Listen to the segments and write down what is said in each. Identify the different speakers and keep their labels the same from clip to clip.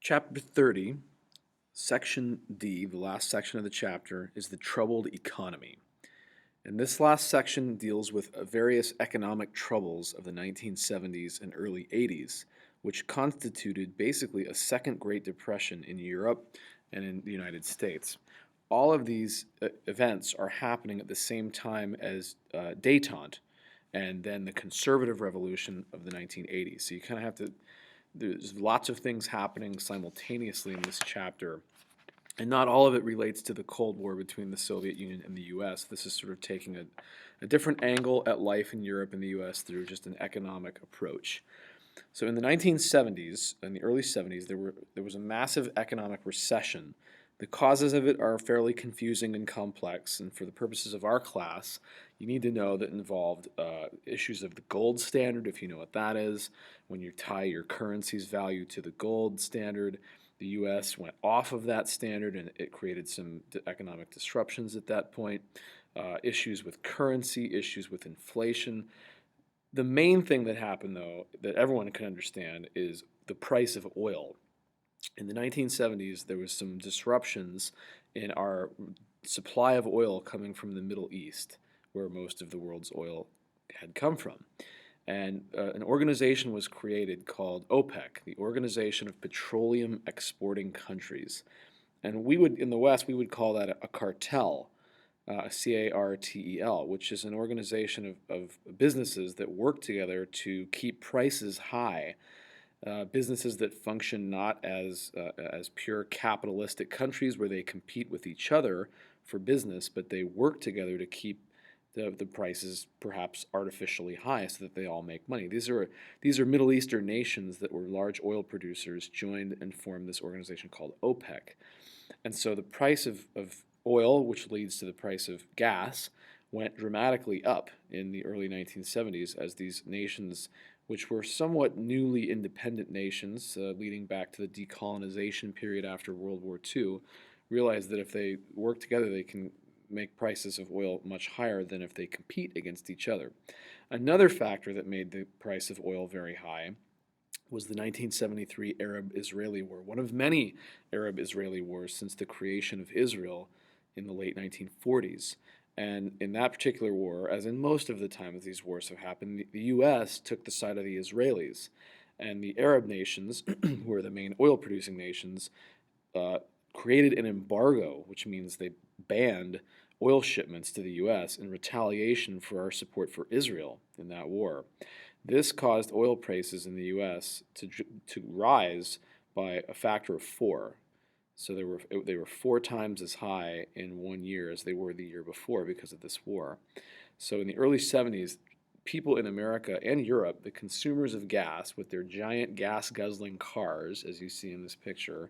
Speaker 1: Chapter 30, Section D, the last section of the chapter, is the troubled economy. And this last section deals with various economic troubles of the 1970s and early 80s, which constituted basically a second Great Depression in Europe and in the United States. All of these events are happening at the same time as détente and then the conservative revolution of the 1980s. So you kind of have to, there's lots of things happening simultaneously in this chapter, and not all of it relates to the Cold War between the Soviet Union and the US. This is sort of taking a different angle at life in Europe and the US through just an economic approach. So in the 1970s, in the early 70s, there was a massive economic recession. The causes of it are fairly confusing and complex, and for the purposes of our class, you need to know that it involved issues of the gold standard, if you know what that is. When you tie your currency's value to the gold standard, the U.S. went off of that standard, and it created some economic disruptions at that point. Issues with currency, issues with inflation. The main thing that happened, though, that everyone can understand is the price of oil. In the 1970s, there was some disruptions in our supply of oil coming from the Middle East, where most of the world's oil had come from. And an organization was created called OPEC, the Organization of Petroleum Exporting Countries. And we would, in the West, we would call that a cartel, CARTEL, which is an organization of businesses that work together to keep prices high. Businesses that function not as pure capitalistic countries where they compete with each other for business, but they work together to keep the prices perhaps artificially high so that they all make money. These are Middle Eastern nations that were large oil producers joined and formed this organization called OPEC. And so the price of oil, which leads to the price of gas, went dramatically up in the early 1970s as these nations, which were somewhat newly independent nations, leading back to the decolonization period after World War II, realized that if they work together, they can make prices of oil much higher than if they compete against each other. Another factor that made the price of oil very high was the 1973 Arab-Israeli War, one of many Arab-Israeli wars since the creation of Israel in the late 1940s. And in that particular war, as in most of the time that these wars have happened, the U.S. took the side of the Israelis. And the Arab nations, who are the main oil-producing nations, created an embargo, which means they banned oil shipments to the U.S. in retaliation for our support for Israel in that war. This caused oil prices in the U.S. to rise by a factor of 4. So they were 4 times as high in 1 year as they were the year before because of this war. So in the early 70s, people in America and Europe, the consumers of gas with their giant gas-guzzling cars, as you see in this picture,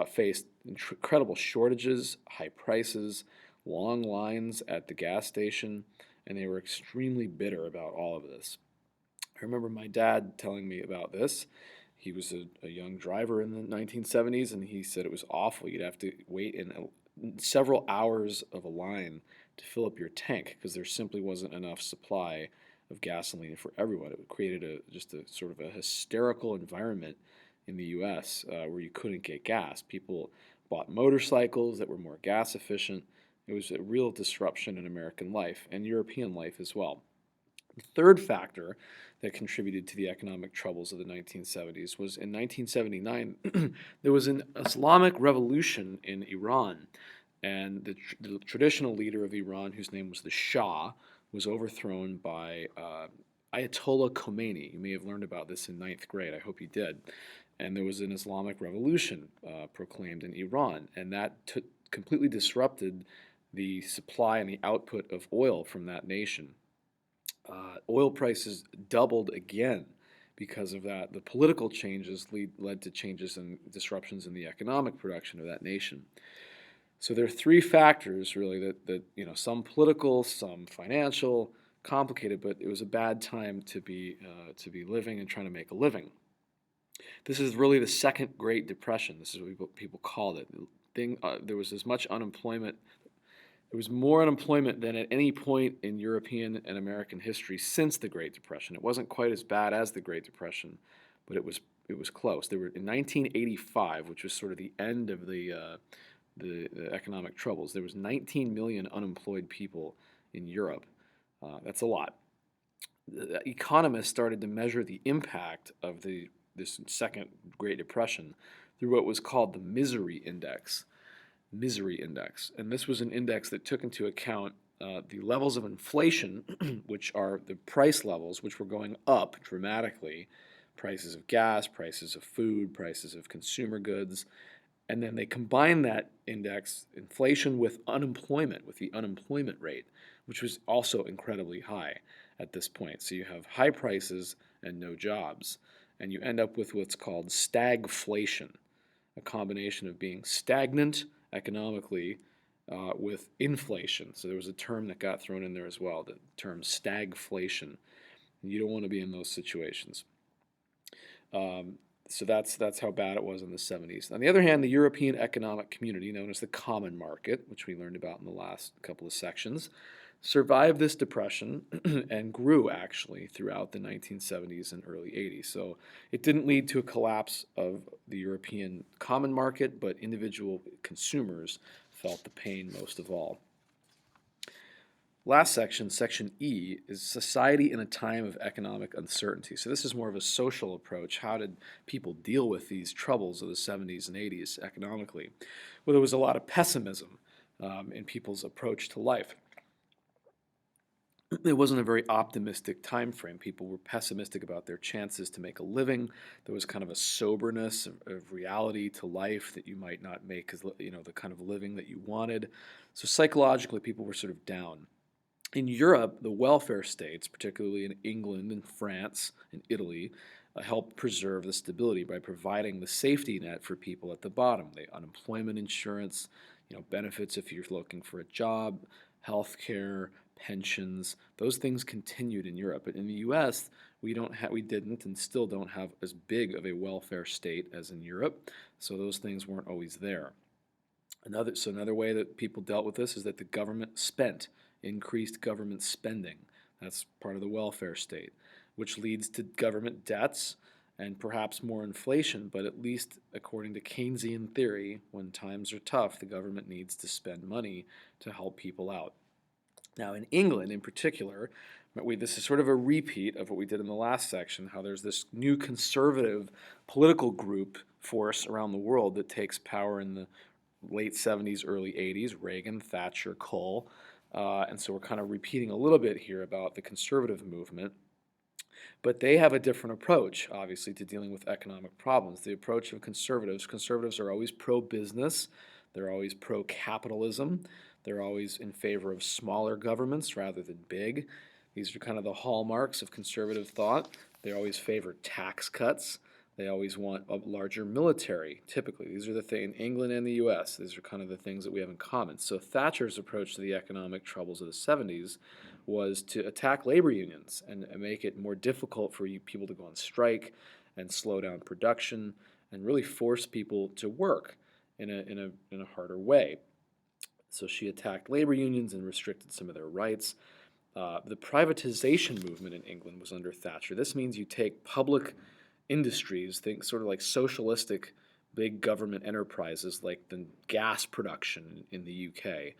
Speaker 1: faced incredible shortages, high prices, long lines at the gas station, and they were extremely bitter about all of this. I remember my dad telling me about this. He was a young driver in the 1970s, and he said it was awful. You'd have to wait in several hours of a line to fill up your tank because there simply wasn't enough supply of gasoline for everyone. It created just a sort of a hysterical environment in the U.S. Where you couldn't get gas. People bought motorcycles that were more gas efficient. It was a real disruption in American life and European life as well. The third factor that contributed to the economic troubles of the 1970s was in 1979, there was an Islamic revolution in Iran, and the traditional leader of Iran, whose name was the Shah, was overthrown by Ayatollah Khomeini. You may have learned about this in ninth grade. I hope you did. And there was an Islamic revolution proclaimed in Iran, and that completely disrupted the supply and the output of oil from that nation. Oil prices doubled again because of that. The political changes led to changes and disruptions in the economic production of that nation. So there are 3 factors really that some political, some financial, complicated, but it was a bad time to be living and trying to make a living. This is really the second Great Depression. This is what people called it. There was as much unemployment. There was more unemployment than at any point in European and American history since the Great Depression. It wasn't quite as bad as the Great Depression, but it was close. There were in 1985, which was sort of the end of the economic troubles. There was 19 million unemployed people in Europe. That's a lot. The economists started to measure the impact of this second Great Depression through what was called the misery index. Misery index, and this was an index that took into account the levels of inflation, which are the price levels, which were going up dramatically, prices of gas, prices of food, prices of consumer goods, and then they combined that index, inflation, with unemployment, with the unemployment rate, which was also incredibly high at this point. So you have high prices and no jobs, and you end up with what's called stagflation, a combination of being stagnant economically with inflation. So there was a term that got thrown in there as well, the term stagflation. You don't want to be in those situations. So that's how bad it was in the 70s. On the other hand, the European Economic Community, known as the Common Market, which we learned about in the last couple of sections, survived this depression and grew actually throughout the 1970s and early 80s. So it didn't lead to a collapse of the European Common Market, but individual consumers felt the pain most of all. Last section, section E, is society in a time of economic uncertainty. So this is more of a social approach. How did people deal with these troubles of the 70s and 80s economically? Well, there was a lot of pessimism in people's approach to life. It wasn't a very optimistic time frame. People were pessimistic about their chances to make a living. There was kind of a soberness of reality to life that you might not make the kind of living that you wanted. So psychologically, people were sort of down. In Europe, the welfare states, particularly in England and France and Italy, helped preserve the stability by providing the safety net for people at the bottom. The unemployment insurance, benefits if you're looking for a job, health care, pensions, those things continued in Europe. But in the U.S., we didn't and still don't have as big of a welfare state as in Europe, so those things weren't always there. Another way that people dealt with this is that the government increased government spending. That's part of the welfare state, which leads to government debts and perhaps more inflation, but at least according to Keynesian theory, when times are tough, the government needs to spend money to help people out. Now, in England in particular, this is sort of a repeat of what we did in the last section, how there's this new conservative political group force around the world that takes power in the late 70s, early 80s, Reagan, Thatcher, Kohl. And so we're kind of repeating a little bit here about the conservative movement. But they have a different approach, obviously, to dealing with economic problems. The approach of conservatives are always pro-business. They're always pro-capitalism. They're always in favor of smaller governments rather than big. These are kind of the hallmarks of conservative thought. They always favor tax cuts. They always want a larger military, typically. These are the things in England and the U.S. These are kind of the things that we have in common. So Thatcher's approach to the economic troubles of the 70s was to attack labor unions and make it more difficult for people to go on strike and slow down production and really force people to work in a harder way. So she attacked labor unions and restricted some of their rights. The privatization movement in England was under Thatcher. This means you take public industries, think sort of like socialistic big government enterprises like the gas production in the UK,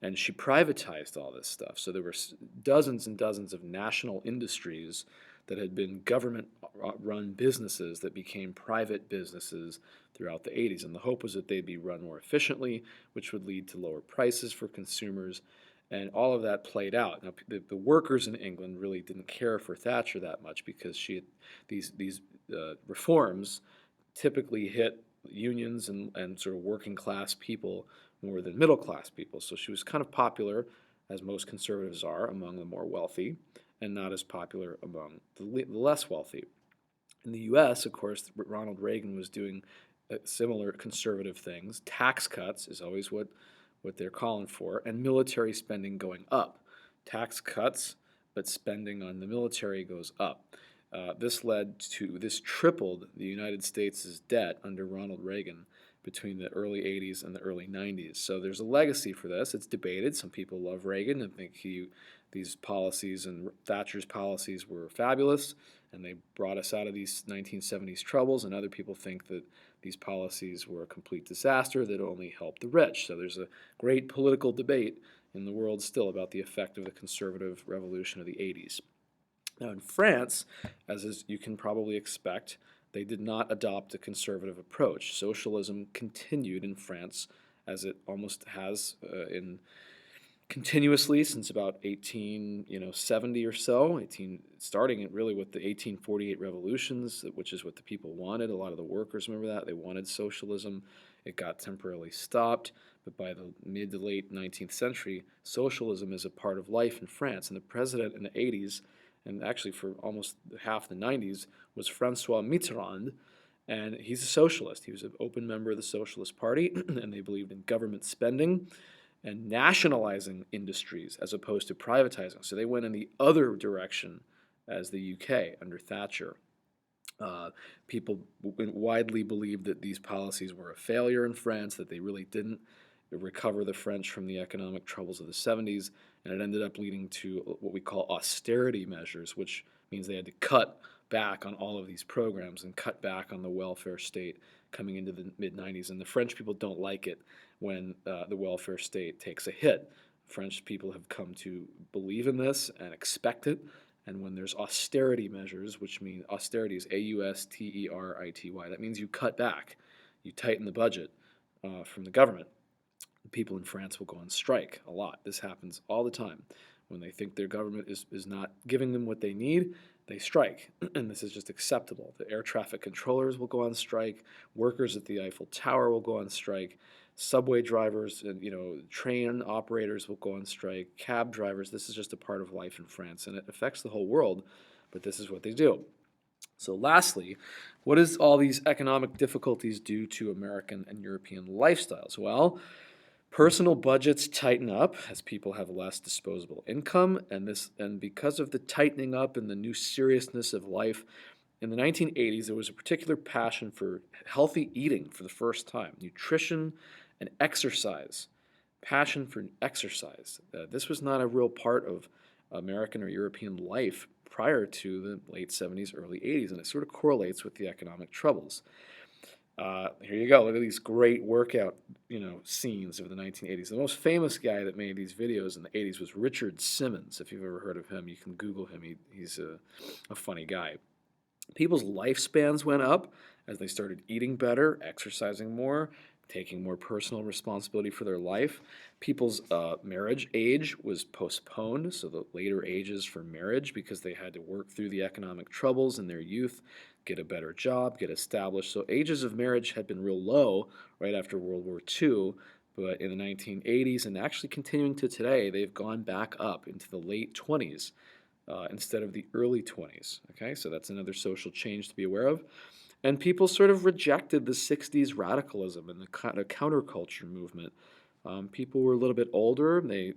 Speaker 1: and she privatized all this stuff. So there were dozens and dozens of national industries that had been government-run businesses that became private businesses throughout the 80s, and the hope was that they'd be run more efficiently, which would lead to lower prices for consumers, and all of that played out. Now, the workers in England really didn't care for Thatcher that much because she had these reforms typically hit unions and sort of working class people more than middle class people. So she was kind of popular, as most conservatives are, among the more wealthy, and not as popular among the less wealthy. In the U.S., of course, Ronald Reagan was doing similar conservative things. Tax cuts is always what they're calling for, and military spending going up. Tax cuts, but spending on the military goes up. This tripled the United States' debt under Ronald Reagan between the early 80s and the early 90s. So there's a legacy for this. It's debated. Some people love Reagan and think these policies and Thatcher's policies were fabulous, and they brought us out of these 1970s troubles, and other people think that these policies were a complete disaster that only helped the rich. So there's a great political debate in the world still about the effect of the conservative revolution of the 80s. Now, in France, as you can probably expect, they did not adopt a conservative approach. Socialism continued in France, as it almost has in continuously since about 1870 or so, starting it really with the 1848 revolutions, which is what the people wanted. A lot of the workers remember that. They wanted socialism. It got temporarily stopped, but by the mid to late 19th century, socialism is a part of life in France. And the president in the 80s, and actually for almost half the 90s, was Francois Mitterrand, and he's a socialist. He was an open member of the Socialist Party, and they believed in government spending and nationalizing industries as opposed to privatizing. So they went in the other direction as the UK under Thatcher. People widely believed that these policies were a failure in France, that they really didn't recover the French from the economic troubles of the 70s, and it ended up leading to what we call austerity measures, which means they had to cut back on all of these programs and cut back on the welfare state coming into the mid-90s. And the French people don't like it when the welfare state takes a hit. French people have come to believe in this and expect it. And when there's austerity measures, which mean austerity is austerity, that means you cut back, you tighten the budget from the government. People in France will go on strike a lot. This happens all the time. When they think their government is not giving them what they need, they strike. And this is just acceptable. The air traffic controllers will go on strike. Workers at the Eiffel Tower will go on strike. Subway drivers and train operators will go on strike. Cab drivers. This is just a part of life in France, and it affects the whole world, but this is what they do. So lastly, what does all these economic difficulties do to American and European lifestyles? Well, personal budgets tighten up as people have less disposable income, and because of the tightening up and the new seriousness of life, in the 1980s there was a particular passion for healthy eating for the first time, nutrition and exercise. Passion for exercise. This was not a real part of American or European life prior to the late 70s, early 80s, and it sort of correlates with the economic troubles. Here you go. Look at these great workout, scenes of the 1980s. The most famous guy that made these videos in the 80s was Richard Simmons. If you've ever heard of him, you can Google him. He's a funny guy. People's lifespans went up as they started eating better, exercising more, taking more personal responsibility for their life. People's marriage age was postponed, so the later ages for marriage, because they had to work through the economic troubles in their youth, get a better job, get established. So ages of marriage had been real low right after World War II, but in the 1980s and actually continuing to today, they've gone back up into the late 20s instead of the early 20s. Okay, so that's another social change to be aware of. And people sort of rejected the 60s radicalism and the kind of counterculture movement. People were a little bit older. The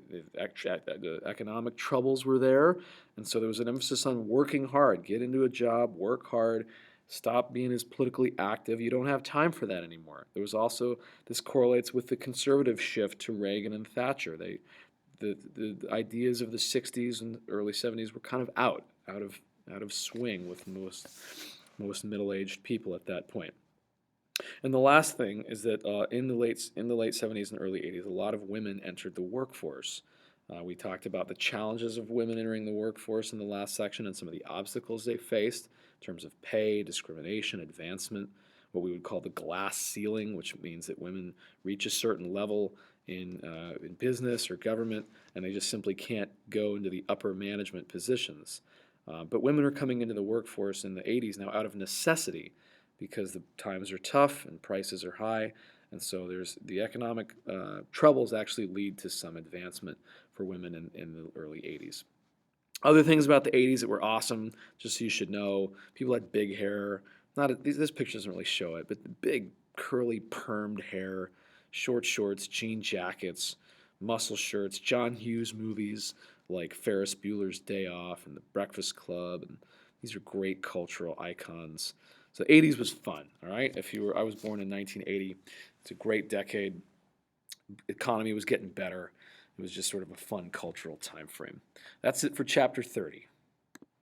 Speaker 1: economic troubles were there. And so there was an emphasis on working hard. Get into a job, work hard, stop being as politically active. You don't have time for that anymore. There was also, this correlates with the conservative shift to Reagan and Thatcher. The ideas of the 60s and early 70s were kind of out of swing with most middle-aged people at that point. And the last thing is that in the late 70s and early 80s, a lot of women entered the workforce. We talked about the challenges of women entering the workforce in the last section and some of the obstacles they faced in terms of pay, discrimination, advancement, what we would call the glass ceiling, which means that women reach a certain level in business or government, and they just simply can't go into the upper management positions. But women are coming into the workforce in the 80s now out of necessity because the times are tough and prices are high, and so there's the economic troubles actually lead to some advancement for women in the early 80s. Other things about the 80s that were awesome, just so you should know, people had big hair. This picture doesn't really show it, but the big curly permed hair, short shorts, jean jackets, muscle shirts, John Hughes movies like Ferris Bueller's Day Off and The Breakfast Club, and these are great cultural icons. So the 80s was fun, all right? I was born in 1980. It's a great decade. Economy was getting better. It was just sort of a fun cultural time frame. That's it for chapter 30.